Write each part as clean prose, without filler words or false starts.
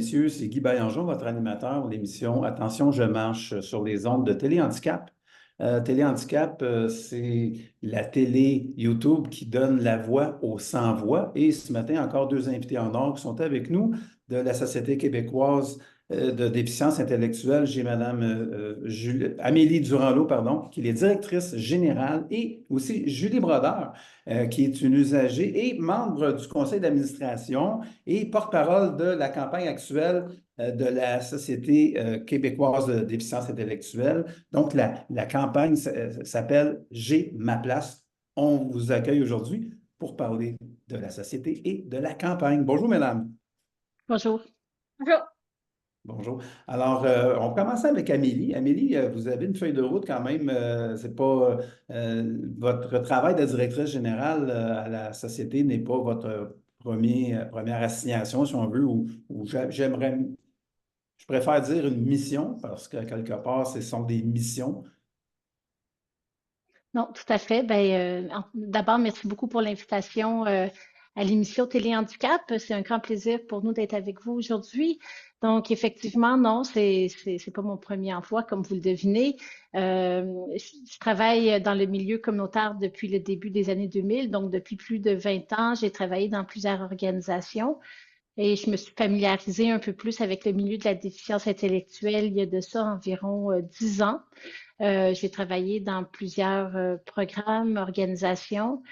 messieurs, c'est Guy Baillangeon, votre animateur de l'émission Attention, je marche sur les ondes de Téléhandicap. Téléhandicap, c'est la télé YouTube qui donne la voix aux sans-voix. Et ce matin, encore deux invités en or qui sont avec nous de la Société québécoise de déficience intellectuelle. J'ai Madame Amélie Durand-Lot, pardon, qui est directrice générale, et aussi Julie Brodeur, qui est une usagère et membre du conseil d'administration et porte-parole de la campagne actuelle de la Société québécoise de déficience intellectuelle. Donc, la campagne s'appelle J'ai ma place. On vous accueille aujourd'hui pour parler de la société et de la campagne. Bonjour, mesdames. Bonjour. Bonjour. Bonjour. Alors, on commence avec Amélie. Amélie, vous avez une feuille de route quand même. C'est pas votre travail de directrice générale à la société n'est pas votre première assignation, si on veut, ou j'aimerais, je préfère dire une mission parce que quelque part, ce sont des missions. Non, tout à fait. D'abord, merci beaucoup pour l'invitation à l'émission Télé Handicap. C'est un grand plaisir pour nous d'être avec vous aujourd'hui. Donc, effectivement, non, c'est pas mon premier emploi, comme vous le devinez. Je travaille dans le milieu communautaire depuis le début des années 2000, donc depuis plus de 20 ans. J'ai travaillé dans plusieurs organisations. Et je me suis familiarisée un peu plus avec le milieu de la déficience intellectuelle il y a de ça environ 10 ans. J'ai travaillé dans plusieurs programmes, organisations,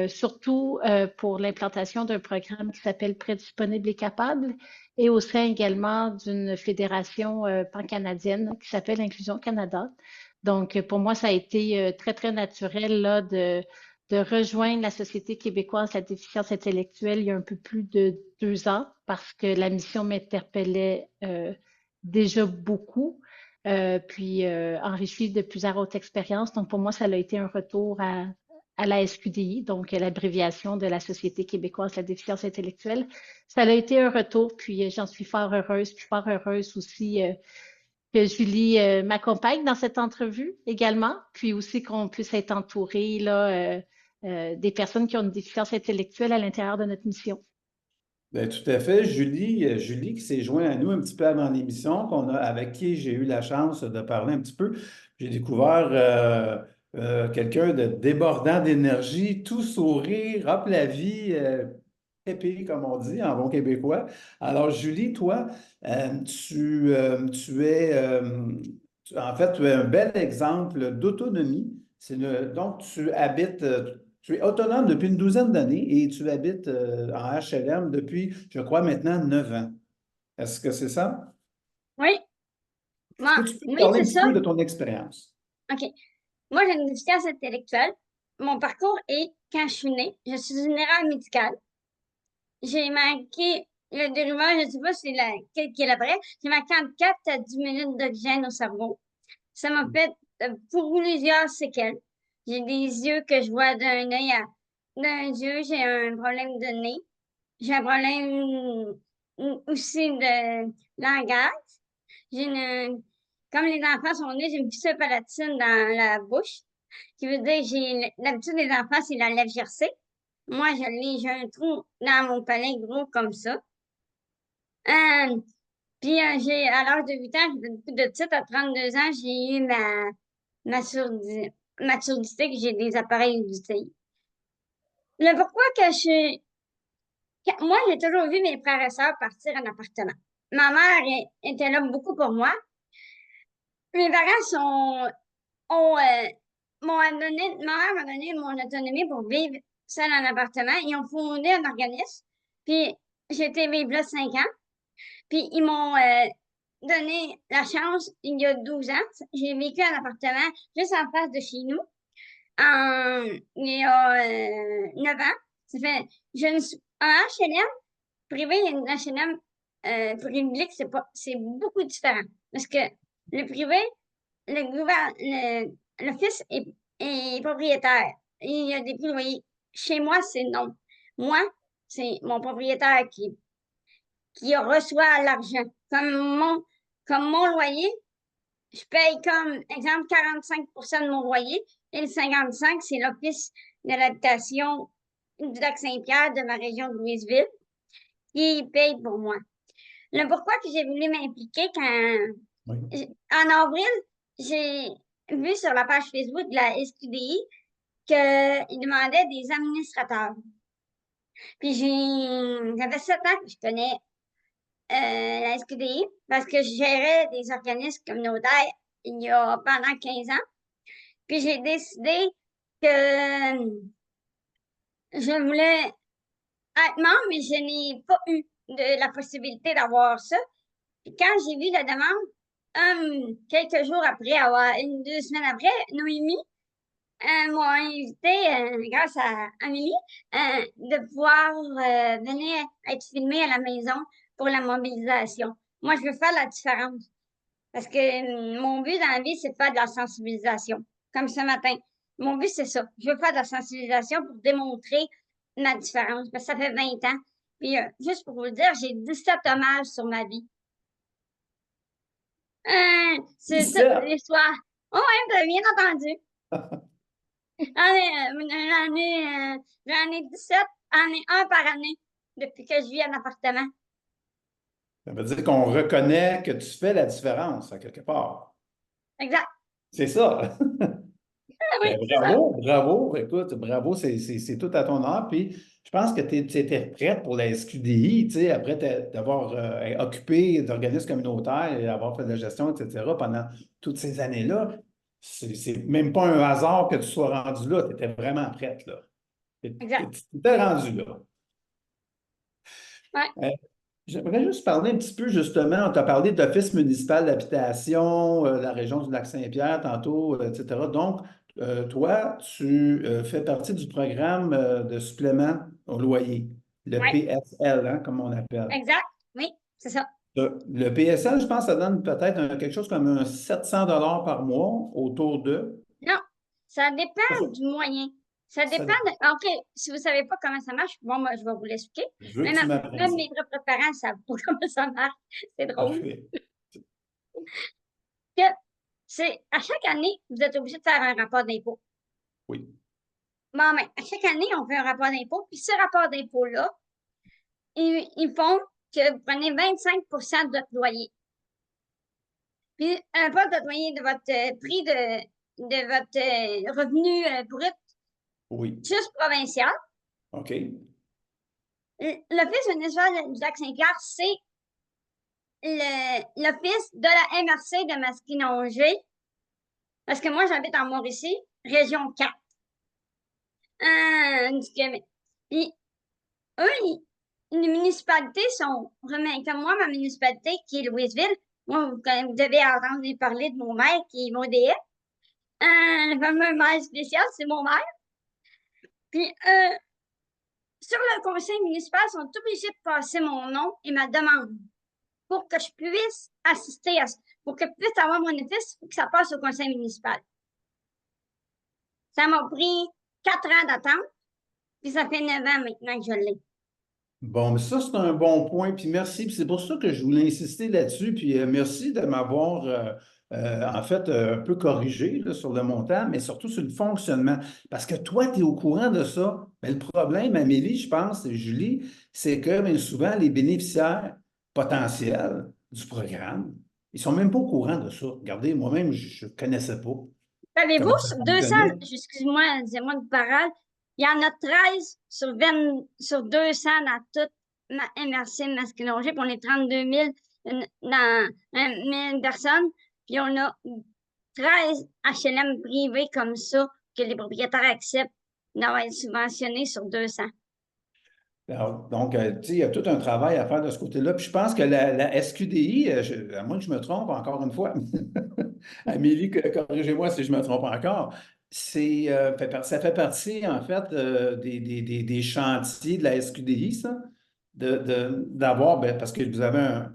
surtout pour l'implantation d'un programme qui s'appelle Prêt disponible et capable, et au sein également d'une fédération pan-canadienne qui s'appelle Inclusion Canada. Donc, pour moi, ça a été très, très naturel là, de rejoindre la Société québécoise de la déficience intellectuelle il y a un peu plus de 2 ans parce que la mission m'interpellait déjà beaucoup, puis enrichie de plusieurs autres expériences. Donc, pour moi, ça a été un retour à la SQDI, donc l'abréviation de la Société québécoise de la déficience intellectuelle. Ça a été un retour, puis j'en suis fort heureuse, puis fort heureuse aussi que Julie m'accompagne dans cette entrevue également, puis aussi qu'on puisse être entouré là, des personnes qui ont une déficience intellectuelle à l'intérieur de notre mission. Bien, tout à fait. Julie qui s'est joint à nous un petit peu avant l'émission, avec qui j'ai eu la chance de parler un petit peu. J'ai découvert quelqu'un de débordant d'énergie, tout sourire, hop la vie, épée, comme on dit en bon québécois. Alors, Julie, toi, tu es, en fait, tu es un bel exemple d'autonomie. Donc, tu es autonome depuis une douzaine d'années et tu habites en HLM depuis, je crois, maintenant 9 ans. Est-ce que c'est ça? Oui, Est-ce moi, que tu peux me oui, parler un c'est petit ça. peu de ton expérience? OK. Moi, j'ai une déficience intellectuelle. Mon parcours est, quand je suis née, je suis une erreur médicale. J'ai manqué le déroulement, je ne sais pas si quel qui est la vraie. J'ai manqué entre 4 à 10 minutes d'oxygène au cerveau. Ça m'a fait plusieurs séquelles. J'ai des yeux que je vois d'un yeux, j'ai un problème de nez. J'ai un problème aussi de langage. J'ai une, Comme les enfants sont nés, j'ai une fissure palatine dans la bouche, qui veut dire que l'habitude des enfants, c'est la lèvre gercée. Moi, j'ai un trou dans mon palais gros comme ça. Euh, à l'âge de 8 ans, j'ai fait beaucoup de titres. À 32 ans, j'ai eu ma surdité, que j'ai des appareils auditifs. Le pourquoi que moi, j'ai toujours vu mes frères et sœurs partir en appartement. Ma mère était là beaucoup pour moi. Mes parents ont, ma mère m'a donné mon autonomie pour vivre seule en appartement. Ils ont fondé un organisme. Puis, j'ai été vivre là 5 ans. Puis, ils m'ont donné la chance, il y a 12 ans. J'ai vécu en appartement juste en face de chez nous. Il y a 9 ans. Ça fait, en HLM, privé et une HLM public, c'est beaucoup différent. Parce que le privé, l'office est propriétaire. Il y a des prix loyers. Chez moi, c'est non. Moi, c'est mon propriétaire qui reçoit l'argent. Comme mon loyer, je paye comme, exemple, 45 de mon loyer et le 55, c'est l'Office de l'habitation du Lac-Saint-Pierre de ma région de Louisville qui paye pour moi. Le pourquoi que j'ai voulu m'impliquer Oui. en avril, j'ai vu sur la page Facebook de la SQDI qu'ils demandaient des administrateurs. Puis j'avais 7 ans que je connais la SQDI parce que je gérais des organismes communautaires il y a pendant 15 ans. Puis j'ai décidé que je voulais être membre, mais je n'ai pas eu de la possibilité d'avoir ça. Puis quand j'ai vu la demande, quelques jours après, 2 semaines après, Noémie m'a invité, grâce à Amélie, de pouvoir venir être filmée à la maison pour la mobilisation. Moi, je veux faire la différence. Parce que mon but dans la vie, c'est de faire de la sensibilisation. Comme ce matin. Mon but, c'est ça. Je veux faire de la sensibilisation pour démontrer ma différence. Parce que ça fait 20 ans. Puis, juste pour vous le dire, j'ai 17 hommages sur ma vie. C'est toute 17. l'histoire. Oh, ouais, vous avez bien entendu. J'en ai 17, j'en ai un par année depuis que je vis en appartement. Ça veut dire qu'on reconnaît que tu fais la différence, à quelque part. Exact. C'est ça. Oui, Ben, c'est ça. bravo, bravo. Écoute, bravo, c'est tout à ton honneur. Puis, je pense que tu étais prête pour la SQDI, tu sais, après d'avoir occupé d'organismes communautaires et avoir fait de la gestion, etc., pendant toutes ces années-là. C'est même pas un hasard que tu sois rendu là. Tu étais vraiment prête, là. Tu Exact. étais rendu là. Ouais. Euh, J'aimerais juste parler un petit peu, justement, on t'a parlé d'Office municipal d'habitation, la région du Lac-Saint-Pierre, tantôt, etc. Donc, toi, tu fais partie du programme de supplément au loyer, le Ouais. PSL, hein, comme on appelle. Exact. Oui, c'est ça. Le PSL, je pense que ça donne peut-être quelque chose comme un 700 par mois autour de. Non, ça C'est ça. dépend du moyen. Ça Ça dépend dépend. OK, si vous ne savez pas comment ça marche, bon, moi, je vais vous l'expliquer. Je veux que tu Même, m'apprennes même ça. mes propres parents ne savent pas comment ça marche. C'est drôle. Parfait. Que c'est, à chaque année, vous êtes obligé de faire un rapport d'impôt. Oui. Bon, mais à chaque année, on fait un rapport d'impôt. Puis ce rapport d'impôt-là, ils font que vous prenez 25 de votre loyer. Puis pas de votre loyer, de votre prix de votre revenu brut, Oui. juste provincial. OK. L'Office municipal du Lac-Saint-Pierre, c'est l'office de la MRC de Masquinongé, parce que moi, j'habite en Mauricie, région 4 du Québec. Puis, eux, les municipalités sont, comme moi, ma municipalité, qui est Louisville, moi, vous devez entendre parler de mon maire, qui est Maudéet. Le fameux maire spécial, c'est mon maire. Puis, sur le conseil municipal, ils sont obligés de passer mon nom et ma demande pour que je puisse assister à ça. Pour que je puisse avoir mon office, il faut que ça passe au conseil municipal. Ça m'a pris 4 ans d'attente, puis ça fait 9 ans maintenant que je l'ai. Bon, mais ça, c'est un bon point. Puis merci. Puis c'est pour ça que je voulais insister là-dessus. Puis merci de m'avoir, en fait, un peu corrigé là, sur le montant, mais surtout sur le fonctionnement. Parce que toi, tu es au courant de ça. Mais le problème, Amélie, je pense, et Julie, c'est que bien souvent, les bénéficiaires potentiels du programme, ils ne sont même pas au courant de ça. Regardez, moi-même, je ne connaissais pas Savez-vous, comment ça sur 200, fonctionnait. excuse-moi, dis-moi de parole, il y en a 13 sur 20, sur 200 dans toute ma MRC Masquinongé, puis on est 32 000 dans 1000 personnes, puis on a 13 HLM privés comme ça que les propriétaires acceptent d'avoir été subventionnés sur 200. Alors, donc, tu sais, il y a tout un travail à faire de ce côté-là. Puis je pense que la SQDI, à moins que je me trompe encore une fois, Amélie, corrigez-moi si je me trompe encore, ça fait partie, en fait, des chantiers de la SQDI, ça, d'avoir, parce que vous avez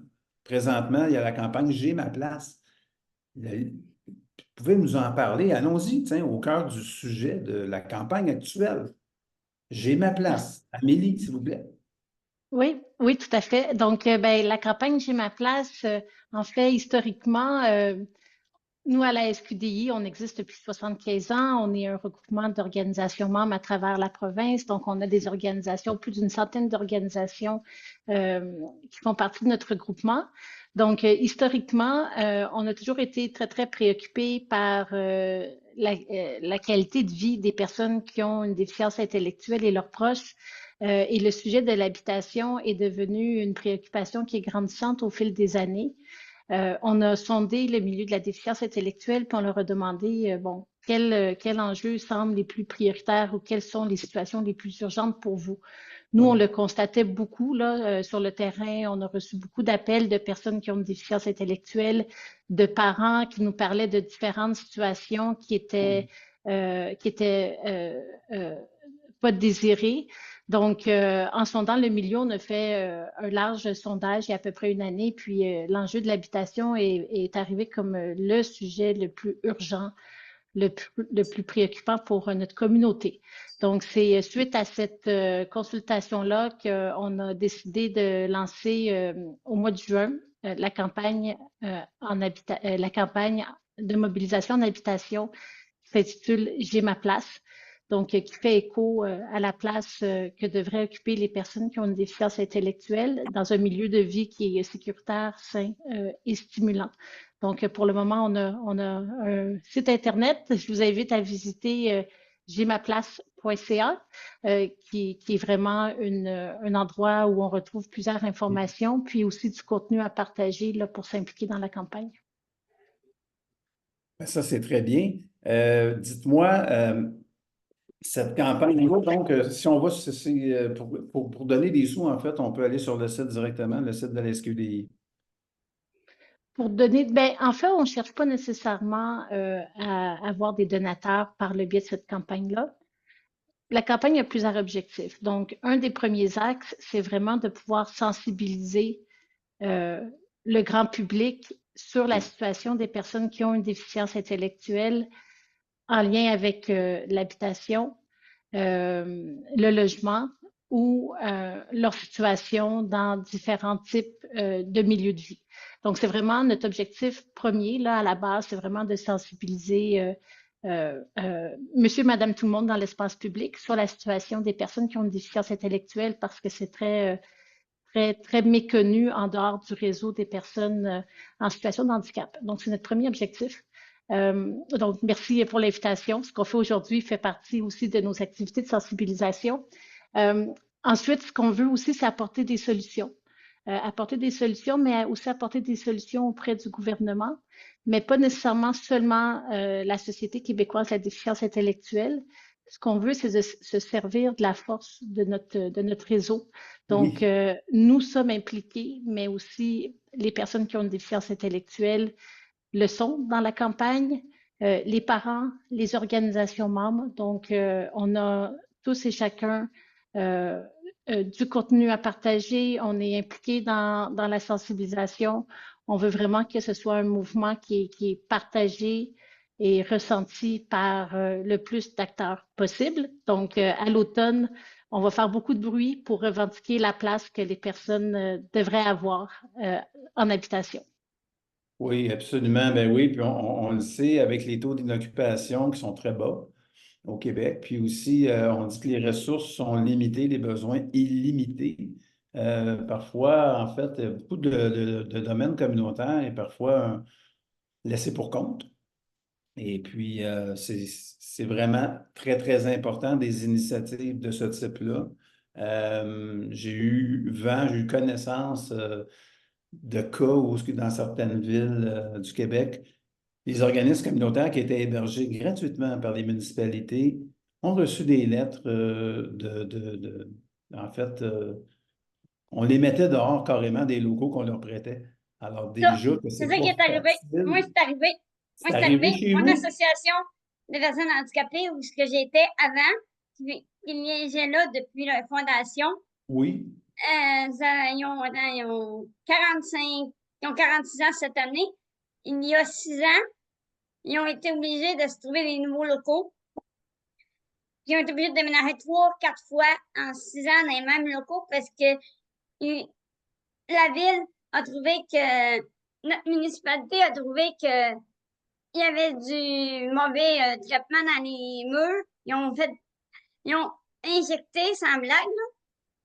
présentement, il y a la campagne J'ai ma place. Vous pouvez nous en parler? Allons-y, tiens, au cœur du sujet de la campagne actuelle. J'ai ma place. Amélie, s'il vous plaît. Oui, oui, tout à fait. Donc, ben, la campagne J'ai ma place, en fait, historiquement, Nous, à la SQDI, on existe depuis 75 ans. On est un regroupement d'organisations membres à travers la province. Donc, on a des organisations, plus d'une centaine d'organisations qui font partie de notre regroupement. Donc, historiquement, on a toujours été très, très préoccupés par la qualité de vie des personnes qui ont une déficience intellectuelle et leurs proches. Et le sujet de l'habitation est devenu une préoccupation qui est grandissante au fil des années. On a sondé le milieu de la déficience intellectuelle, puis on leur a demandé, bon, quels enjeux semblent les plus prioritaires ou quelles sont les situations les plus urgentes pour vous. Nous, on Oui. le constatait beaucoup là, sur le terrain. On a reçu beaucoup d'appels de personnes qui ont une déficience intellectuelle, de parents qui nous parlaient de différentes situations qui étaient pas désirées. Donc, en sondant le milieu, on a fait un large sondage il y a à peu près une année, puis l'enjeu de l'habitation est arrivé comme le sujet le plus urgent, le plus préoccupant pour notre communauté. Donc, c'est suite à cette consultation-là qu'on a décidé de lancer au mois de juin la campagne de mobilisation en habitation qui s'intitule J'ai ma place. Donc, qui fait écho à la place que devraient occuper les personnes qui ont une déficience intellectuelle dans un milieu de vie qui est sécuritaire, sain et stimulant. Donc, pour le moment, on a un site Internet. Je vous invite à visiter jmaplace.ca, qui est vraiment un endroit où on retrouve plusieurs informations, puis aussi du contenu à partager là, pour s'impliquer dans la campagne. Ben, ça, c'est très bien. Dites-moi, cette campagne-là, donc, si on va, pour donner des sous, en fait, on peut aller sur le site directement, le site de la SQDI. Pour donner, ben, en fait, on ne cherche pas nécessairement à avoir des donateurs par le biais de cette campagne-là. La campagne a plusieurs objectifs. Donc, un des premiers axes, c'est vraiment de pouvoir sensibiliser le grand public sur la situation des personnes qui ont une déficience intellectuelle en lien avec l'habitation, le logement ou leur situation dans différents types de milieux de vie. Donc, c'est vraiment notre objectif premier, là, à la base, c'est vraiment de sensibiliser monsieur, madame, tout le monde dans l'espace public sur la situation des personnes qui ont une déficience intellectuelle parce que c'est très méconnu en dehors du réseau des personnes en situation de handicap. Donc, c'est notre premier objectif. Donc, merci pour l'invitation. Ce qu'on fait aujourd'hui fait partie aussi de nos activités de sensibilisation. Ensuite, ce qu'on veut aussi, c'est apporter des solutions. Mais aussi apporter des solutions auprès du gouvernement, mais pas nécessairement seulement la Société québécoise de la déficience intellectuelle. Ce qu'on veut, c'est de se servir de la force de notre réseau. Donc, Oui. nous sommes impliqués, mais aussi les personnes qui ont une déficience intellectuelle le sont dans la campagne, les parents, les organisations membres. Donc, on a tous et chacun du contenu à partager. On est impliqué dans la sensibilisation. On veut vraiment que ce soit un mouvement qui est partagé et ressenti par le plus d'acteurs possible. Donc, à l'automne, on va faire beaucoup de bruit pour revendiquer la place que les personnes devraient avoir en habitation. Oui, absolument. Ben oui, puis on le sait avec les taux d'inoccupation qui sont très bas au Québec. Puis aussi, on dit que les ressources sont limitées, les besoins illimités. Parfois, en fait, beaucoup de domaines communautaires et parfois laissés pour compte. Et puis, c'est vraiment très, très important des initiatives de ce type-là. J'ai eu connaissance de cas où, dans certaines villes du Québec, les organismes communautaires qui étaient hébergés gratuitement par les municipalités ont reçu des lettres en fait, on les mettait dehors carrément des locaux qu'on leur prêtait. Alors Ça, déjà que c'est c'est ça qui pas est arrivé. Moi, facile. c'est arrivé. Moi, C'est c'est arrivé arrivé. chez Mon vous? association de personnes handicapées, où ce que j'étais avant, qui liégeait là depuis la fondation, Oui. ils ont 45, ils ont 46 ans cette année. Il y a 6 ans, ils ont été obligés de se trouver des nouveaux locaux. Ils ont été obligés de déménager 3, 4 fois en 6 ans dans les mêmes locaux parce que la ville a trouvé que, notre municipalité a trouvé que il y avait du mauvais traitement dans les murs. Ils ont injecté, sans blague, là,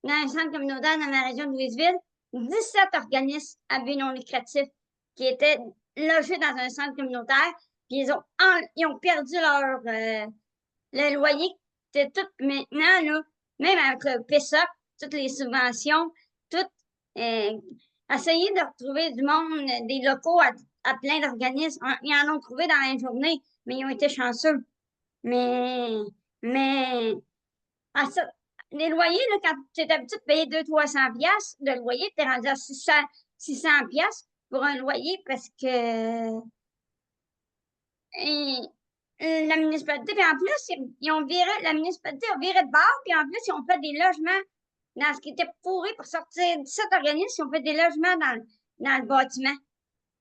dans un centre communautaire dans la région de Louisville, 17 organismes à but non lucratif qui étaient logés dans un centre communautaire, puis ils ont perdu le loyer. C'était tout maintenant, là, même avec le PSOC, toutes les subventions, tout, essayer de retrouver du monde, des locaux à plein d'organismes. Ils en ont trouvé dans la journée, mais ils ont été chanceux. Mais les loyers, là, quand tu es habitué de payer 200-300 piastres de loyer, tu es rendu à 600 piastres pour un loyer parce que la municipalité, puis en plus, la municipalité a viré de bord, puis en plus, ils ont fait des logements dans ce qui était pourri pour sortir 17 organismes, ils ont fait des logements dans le bâtiment.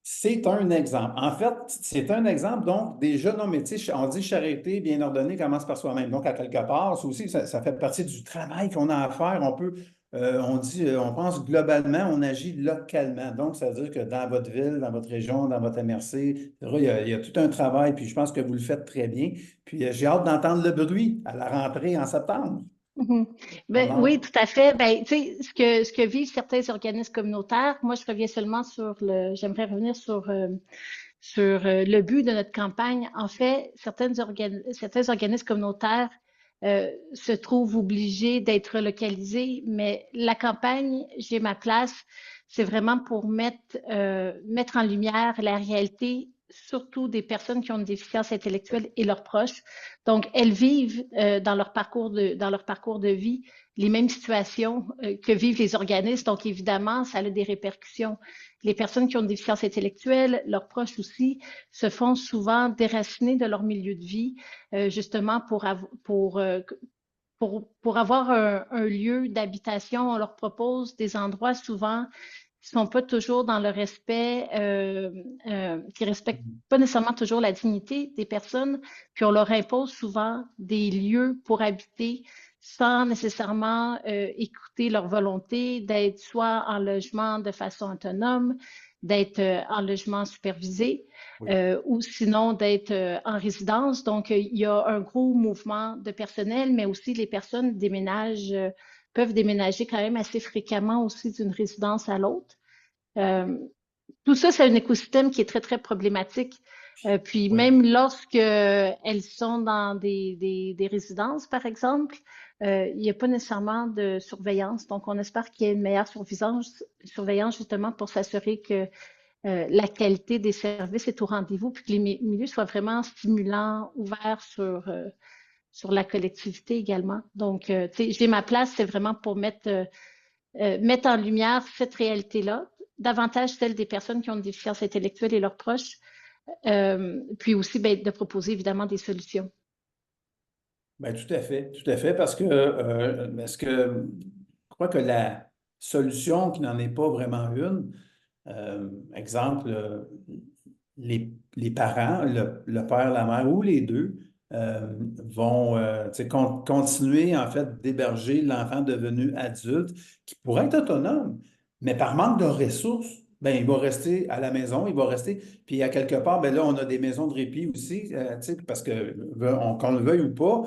C'est un exemple. En fait, c'est un exemple. Donc, déjà, non, mais tu sais, on dit charité bien ordonnée commence par soi-même. Donc, à quelque part, ça aussi, ça fait partie du travail qu'on a à faire. On pense globalement, on agit localement. Donc, ça veut dire que dans votre ville, dans votre région, dans votre MRC, il y a tout un travail, puis je pense que vous le faites très bien. Puis, j'ai hâte d'entendre le bruit à la rentrée en septembre. Ben, oui, tout à fait. Ben, tu sais, ce que vivent certains organismes communautaires, moi, j'aimerais revenir sur le but de notre campagne. En fait, certains organismes communautaires se trouvent obligés d'être relocalisés, mais la campagne J'ai ma place, c'est vraiment pour mettre en lumière la réalité, surtout des personnes qui ont une déficience intellectuelle et leurs proches. Donc, elles vivent dans leur parcours de vie les mêmes situations que vivent les organismes. Donc, évidemment, ça a des répercussions. Les personnes qui ont une déficience intellectuelle, leurs proches aussi, se font souvent déraciner de leur milieu de vie, justement pour avoir un lieu d'habitation. On leur propose des endroits souvent qui sont pas toujours dans le respect, qui respectent pas nécessairement toujours la dignité des personnes, puis on leur impose souvent des lieux pour habiter sans nécessairement écouter leur volonté d'être soit en logement de façon autonome, d'être en logement supervisé, ou sinon d'être en résidence. Donc, il y a un gros mouvement de personnel, mais aussi les personnes peuvent déménager quand même assez fréquemment aussi d'une résidence à l'autre. Tout ça, c'est un écosystème qui est très, très problématique. Puis Oui. même lorsque elles sont dans des résidences, par exemple, il n'y a pas nécessairement de surveillance. Donc, on espère qu'il y ait une meilleure surveillance justement pour s'assurer que la qualité des services est au rendez-vous, puis que les milieux soient vraiment stimulants, ouverts sur la collectivité également. Donc, tu sais, J'ai ma place, c'est vraiment pour mettre en lumière cette réalité-là, davantage celle des personnes qui ont une déficience intellectuelle et leurs proches, puis aussi de proposer évidemment des solutions. Bien, tout à fait, parce que je crois que la solution, qui n'en est pas vraiment une, exemple, les parents, le père, la mère ou les deux, vont tu sais, continuer en fait d'héberger l'enfant devenu adulte qui pourrait être autonome, mais par manque de ressources, ben, il va rester à la maison, il va rester. Puis à quelque part, ben là, on a des maisons de répit aussi, tu sais, parce que qu'on le veuille ou pas,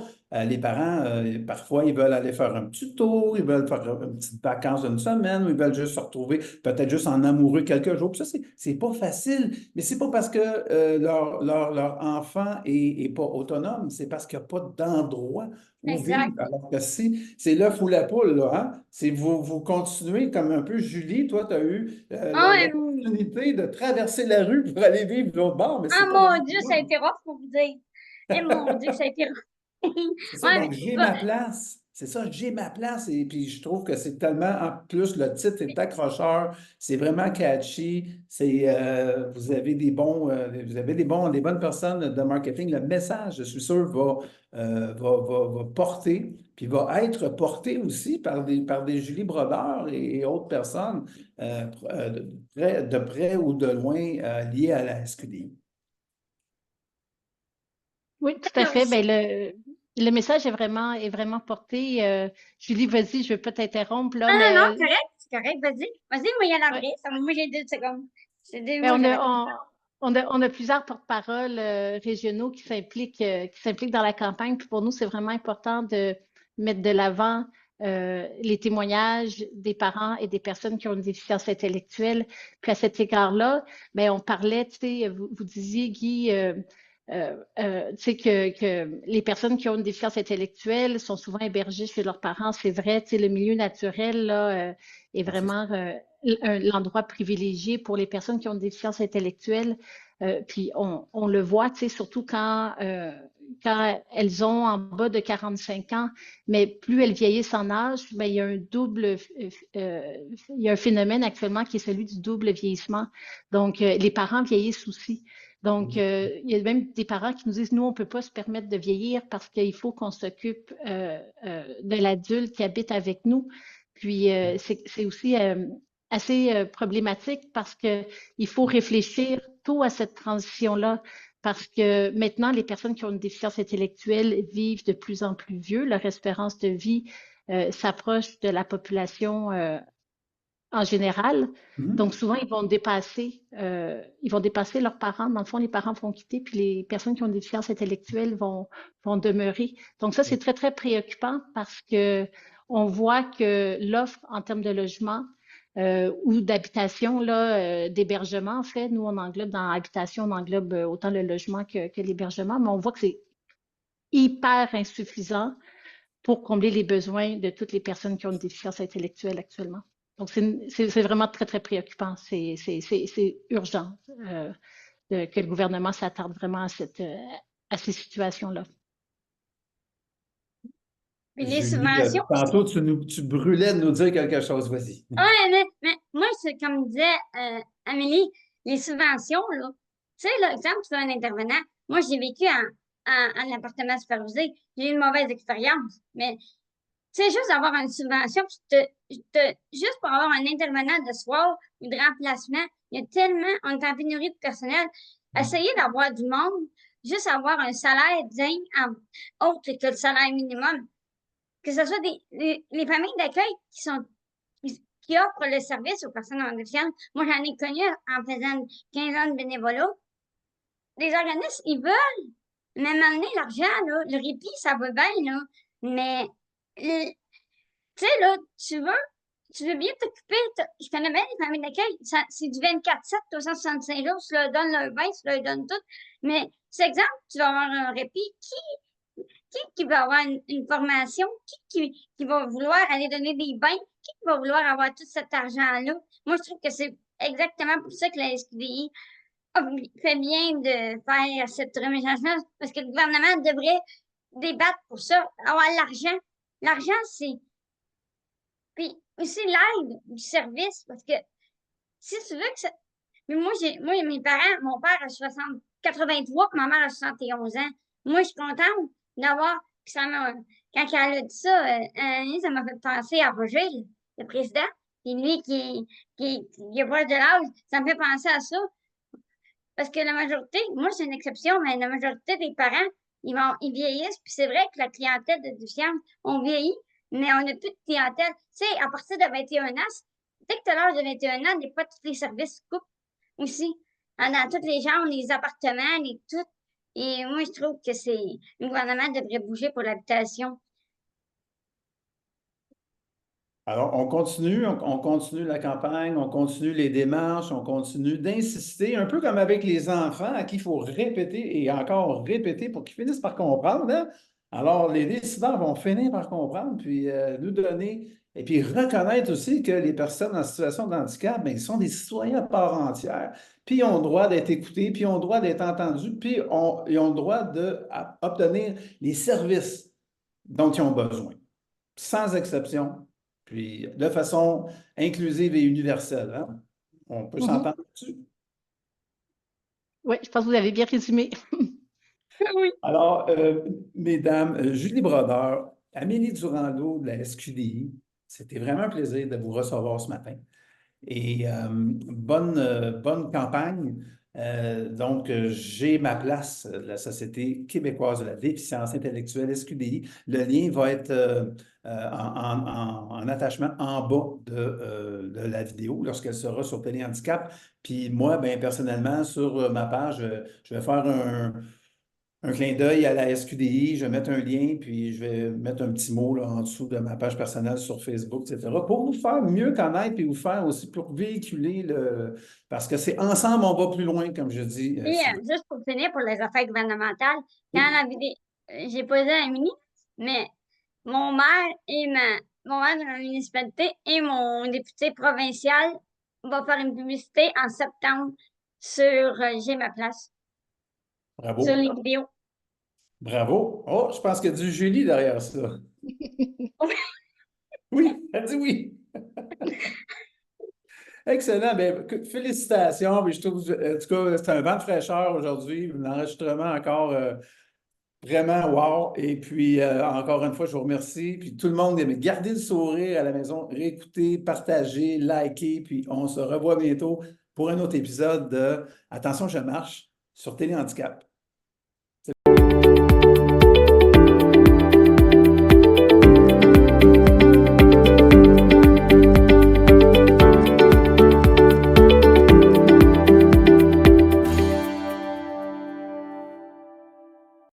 les parents, parfois, ils veulent aller faire un petit tour, ils veulent faire une petite vacance d'une semaine, ou ils veulent juste se retrouver, peut-être juste en amoureux quelques jours. Puis ça, c'est pas facile, mais c'est pas parce que leur enfant est pas autonome, c'est parce qu'il n'y a pas d'endroit où vivre. Exact. Alors que si c'est l'œuf ou la poule, là, hein? C'est vous continuez comme un peu, Julie, toi, tu as eu l'opportunité de traverser la rue pour aller vivre de l'autre bord, mais c'est pas mon Dieu, donné. ça a été rough pour vous dire. Eh mon Dieu, ça a été rough. C'est ça, Ouais, donc j'ai ma place. C'est ça, j'ai ma place. Et puis je trouve que c'est tellement, en plus, le titre est accrocheur, c'est vraiment catchy. Vous avez des bonnes personnes de marketing. Le message, je suis sûr, va porter, puis va être porté aussi par des Julie Brodeur et autres personnes de près ou de loin liées à la SQDI. Oui, tout à fait. Ben, le message est vraiment porté. Julie, vas-y, je ne veux pas t'interrompre là, non, mais correct, c'est correct, vas-y. Vas-y, moi, il y en a ouais, vrai. Moi, j'ai 2 secondes. C'est deux ben, mots, j'avais compris. On a plusieurs porte-paroles régionaux qui s'impliquent dans la campagne. Puis pour nous, c'est vraiment important de mettre de l'avant les témoignages des parents et des personnes qui ont une déficience intellectuelle. Puis à cet égard-là, ben, on parlait, tu sais, vous disiez, Guy, tu sais, que les personnes qui ont une déficience intellectuelle sont souvent hébergées chez leurs parents. C'est vrai, tu sais, le milieu naturel, là, est Ah, c'est ça. vraiment l'endroit privilégié pour les personnes qui ont une déficience intellectuelle. Puis on le voit, tu sais, surtout quand elles ont en bas de 45 ans, mais plus elles vieillissent en âge, ben, il y a il y a un phénomène actuellement qui est celui du double vieillissement. Donc, les parents vieillissent aussi. Donc, il y a même des parents qui nous disent, nous, on ne peut pas se permettre de vieillir parce qu'il faut qu'on s'occupe de l'adulte qui habite avec nous. Puis, c'est aussi assez problématique parce qu'il faut réfléchir tôt à cette transition-là. Parce que maintenant, les personnes qui ont une déficience intellectuelle vivent de plus en plus vieux. Leur espérance de vie s'approche de la population en général. Mhm. Donc, souvent, ils vont dépasser leurs parents. Dans le fond, les parents vont quitter, puis les personnes qui ont une déficience intellectuelle vont demeurer. Donc, ça, c'est très, très préoccupant parce que on voit que l'offre en termes de logement ou d'habitation, là, d'hébergement, en fait, nous, on englobe dans habitation, on englobe autant le logement que l'hébergement, mais on voit que c'est hyper insuffisant pour combler les besoins de toutes les personnes qui ont une déficience intellectuelle actuellement. Donc, c'est vraiment très, très préoccupant. C'est urgent que le gouvernement s'attarde vraiment à ces situations-là. Puis les Julie, subventions aussi. tantôt, tu brûlais de nous dire quelque chose. Vas-y. Ouais, mais moi, c'est comme disait Amélie, les subventions, là. Tu sais, là, exemple, tu veux un intervenant. Moi, j'ai vécu en appartement supervisé. J'ai eu une mauvaise expérience. Mais, tu sais, juste avoir une subvention, juste pour avoir un intervenant de soir ou de remplacement, il y a tellement, on est en pénurie de personnel. Essayer d'avoir du monde, juste avoir un salaire digne, autre que le salaire minimum. Que ce soit les familles d'accueil qui offrent le service aux personnes en déficience. Moi, j'en ai connu en faisant 15 ans de bénévolat. Les organismes, ils veulent, mais à un moment donné, l'argent, là, le répit, ça va bien, là. Mais, tu sais, là, tu veux bien t'occuper. Je connais bien les familles d'accueil. C'est du 24/7, 365 jours. Tu leur donnes leur bain, tu leur donnes tout. Mais, c'est exemple, tu vas avoir un répit. Qui va avoir une formation? Qui va vouloir aller donner des bains? Qui va vouloir avoir tout cet argent-là? Moi, je trouve que c'est exactement pour ça que la SQDI fait bien de faire cette remédiation parce que le gouvernement devrait débattre pour ça, avoir l'argent. L'argent, c'est. Puis aussi l'aide du service, parce que si tu veux que ça. Mais moi, mes parents, mon père a 83, ma mère a 71 ans. Moi, je suis contente d'avoir. Quand elle a dit ça, ça m'a fait penser à Roger, le président. Puis lui qui est proche de l'âge, ça me fait penser à ça. Parce que la majorité, moi c'est une exception, mais la majorité des parents, ils vieillissent, puis c'est vrai que la clientèle de déficience, on vieillit, mais on n'a plus de clientèle. Tu sais, à partir de 21 ans, dès que tu as l'âge de 21 ans, des fois, tous les services coupent aussi. Dans toutes les gens, les appartements, les tout. Et moi, je trouve que le gouvernement devrait bouger pour l'habitation. Alors, on continue la campagne, on continue les démarches, on continue d'insister, un peu comme avec les enfants à qui il faut répéter et encore répéter pour qu'ils finissent par comprendre, hein? Alors, les décideurs vont finir par comprendre, puis nous donner, et puis reconnaître aussi que les personnes en situation de handicap, bien, ils sont des citoyens à part entière, puis ils ont le droit d'être écoutés, puis ils ont le droit d'être entendus, puis ils ont le droit d'obtenir les services dont ils ont besoin, sans exception, puis de façon inclusive et universelle, hein? On peut Mhm. s'entendre là-dessus. Oui, je pense que vous avez bien résumé. Oui. Alors, mesdames, Julie Brodeur, Amélie Durando de la SQDI, c'était vraiment un plaisir de vous recevoir ce matin. Et bonne campagne. Donc, j'ai ma place de la Société québécoise de la déficience intellectuelle, SQDI. Le lien va être en attachement en bas de la vidéo lorsqu'elle sera sur Téléhandicap. Puis moi, ben, personnellement, sur ma page, je vais faire un clin d'œil à la SQDI, je vais mettre un lien, puis je vais mettre un petit mot là, en dessous de ma page personnelle sur Facebook, etc., pour vous faire mieux connaître, puis vous faire aussi pour véhiculer le... Parce que c'est ensemble, on va plus loin, comme je dis Et souvent. juste pour finir, pour les affaires gouvernementales, quand Oui. la vidéo, j'ai posé à Émilie, mais mon maire mon maire de ma municipalité et mon député provincial vont faire une publicité en septembre sur J'ai ma place, sur Bravo. les vidéos. Bravo. Oh, je pense qu'il y a du Julie derrière ça. Oui, elle dit oui. Excellent. Ben, écoute, félicitations. Puis je trouve, en tout cas, c'est un vent de fraîcheur aujourd'hui. L'enregistrement encore vraiment wow. Et puis, encore une fois, je vous remercie. Puis tout le monde, gardez le sourire à la maison, réécoutez, partagez, likez. Puis on se revoit bientôt pour un autre épisode de Attention, je marche sur Télé Handicap.